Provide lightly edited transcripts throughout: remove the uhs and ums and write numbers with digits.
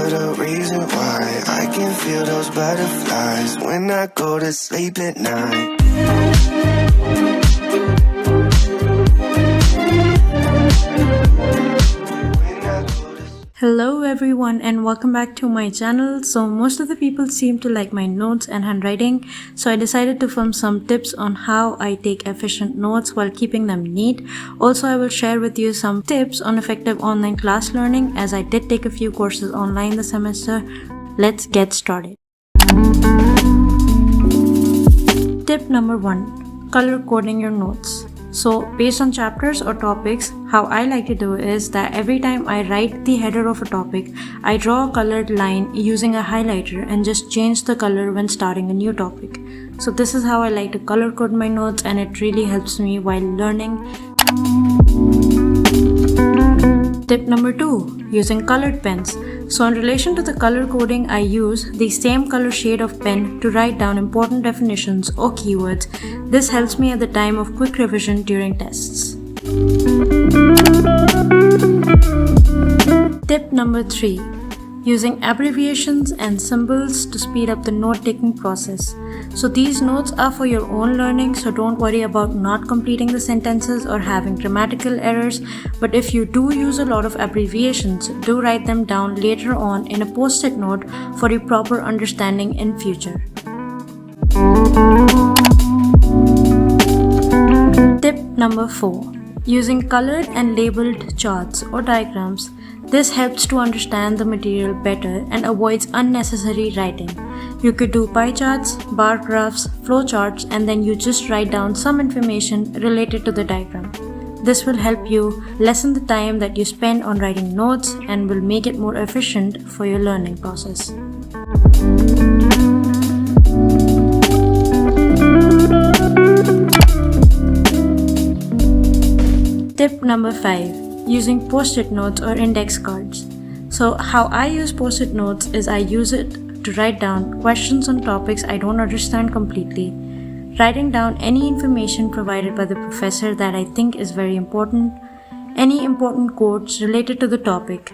you're the reason why I can feel those butterflies when I go to sleep at night. Hello everyone and welcome back to my channel. So most of the people seem to like my notes and handwriting, so I decided to film some tips on how I take efficient notes while keeping them neat. Also, I will share with you some tips on effective online class learning, as I did take a few courses online this semester. Let's get started. Tip number 1. Color coding your notes. So based on chapters or topics, how I like to do is that every time I write the header of a topic, I draw a colored line using a highlighter and just change the color when starting a new topic. So this is how I like to color code my notes, and it really helps me while learning. Tip number 2. Using colored pens. So in relation to the color coding, I use the same color shade of pen to write down important definitions or keywords. This helps me at the time of quick revision during tests. Tip number 3. Using abbreviations and symbols to speed up the note-taking process. So these notes are for your own learning, so don't worry about not completing the sentences or having grammatical errors. But if you do use a lot of abbreviations, do write them down later on in a post-it note for your proper understanding in future. Tip number 4. Using colored and labeled charts or diagrams. This helps to understand the material better and avoids unnecessary writing. You could do pie charts, bar graphs, flow charts, and then you just write down some information related to the diagram. This will help you lessen the time that you spend on writing notes and will make it more efficient for your learning process. Tip number 5. Using post-it notes or index cards. So how I use post-it notes is I use it to write down questions on topics I don't understand completely, writing down any information provided by the professor that I think is very important, any important quotes related to the topic.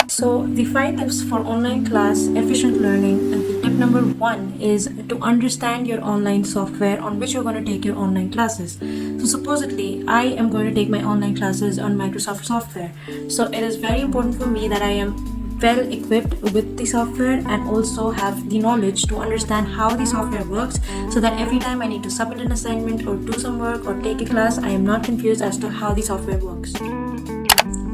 So the 5 tips for online class efficient learning, and the tip number 1 is to understand your online software on which you're going to take your online classes. So supposedly I am going to take my online classes on Microsoft software. So it is very important for me that I am well equipped with the software and also have the knowledge to understand how the software works, so that every time I need to submit an assignment or do some work or take a class, I am not confused as to how the software works.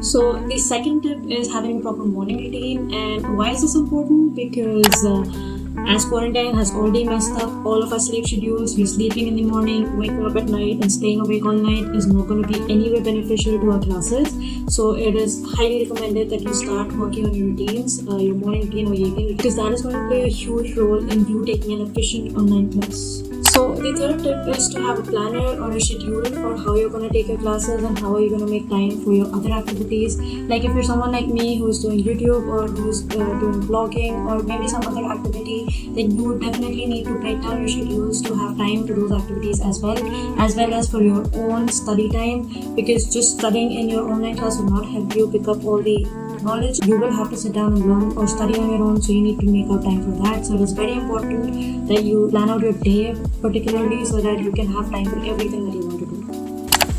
So the second tip is having a proper morning routine. And why is this important? Because as quarantine has already messed up all of our sleep schedules, we're sleeping in the morning, waking up at night, and staying awake all night is not going to be anywhere beneficial to our classes. So it is highly recommended that you start working on your routines, your morning routine or evening, because that is going to play a huge role in you taking an efficient online class. So the third tip is to have a planner or a schedule for how you're going to take your classes and how are you going to make time for your other activities. Like if you're someone like me who's doing YouTube or who's doing vlogging or maybe some other activity, then you would definitely need to break down your schedules to have time for those activities as well as for your own study time, because just studying in your online class will not help you pick up all the knowledge. You will have to sit down and learn or study on your own, so you need to make out time for that. So it is very important that you plan out your day particularly so that you can have time for everything that you want to do.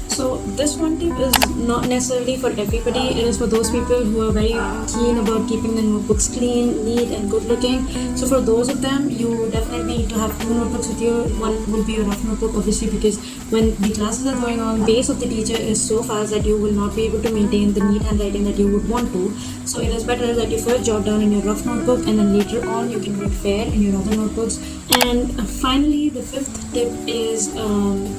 So this one tip is not necessarily for everybody. It is for those people who are very keen about keeping the notebooks clean, neat and good looking. So for those of them, you definitely need to have 2 notebooks with you. One would be a rough notebook, obviously, because when the classes are going on, the pace of the teacher is so fast that you will not be able to maintain the neat handwriting that you would want to. So it is better that you first jot down in your rough notebook, and then later on you can do it fair in your other notebooks. And finally, the 5th tip is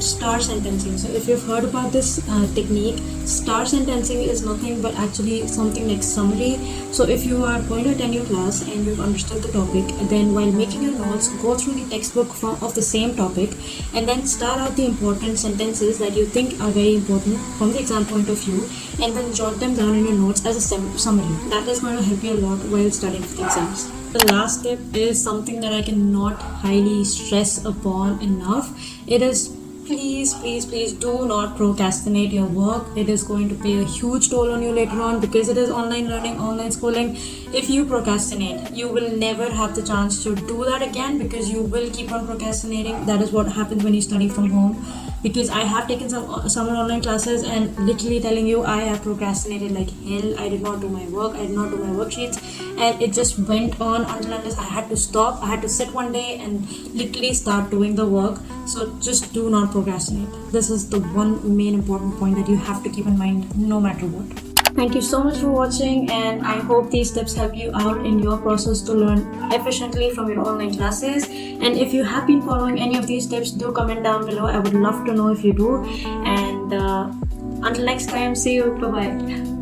star sentencing. So if you've heard about this technique, star sentencing is nothing but actually something like summary. So if you are going to attend your class and you've understood the topic, then while making your notes, go through the textbook of the same topic and then star out the important sentences that you think are very important from the exam point of view, and then jot them down in your notes as a summary. That is going to help you a lot while studying for the exams. The last tip is something that I cannot highly stress upon enough. It is please do not procrastinate your work. It is going to pay a huge toll on you later on, because it is online learning, online schooling. If you procrastinate, you will never have the chance to do that again, because you will keep on procrastinating. That is what happens when you study from home. Because I have taken some summer online classes, and literally telling you, I have procrastinated like hell. I did not do my work, I did not do my worksheets, and it just went on until unless I had to stop. I had to sit one day and literally start doing the work. So just do not procrastinate. This is the one main important point that you have to keep in mind no matter what. Thank you so much for watching, and I hope these tips help you out in your process to learn efficiently from your online classes. And if you have been following any of these tips, do comment down below. I would love to know if you do. And until next time, see you. Bye bye.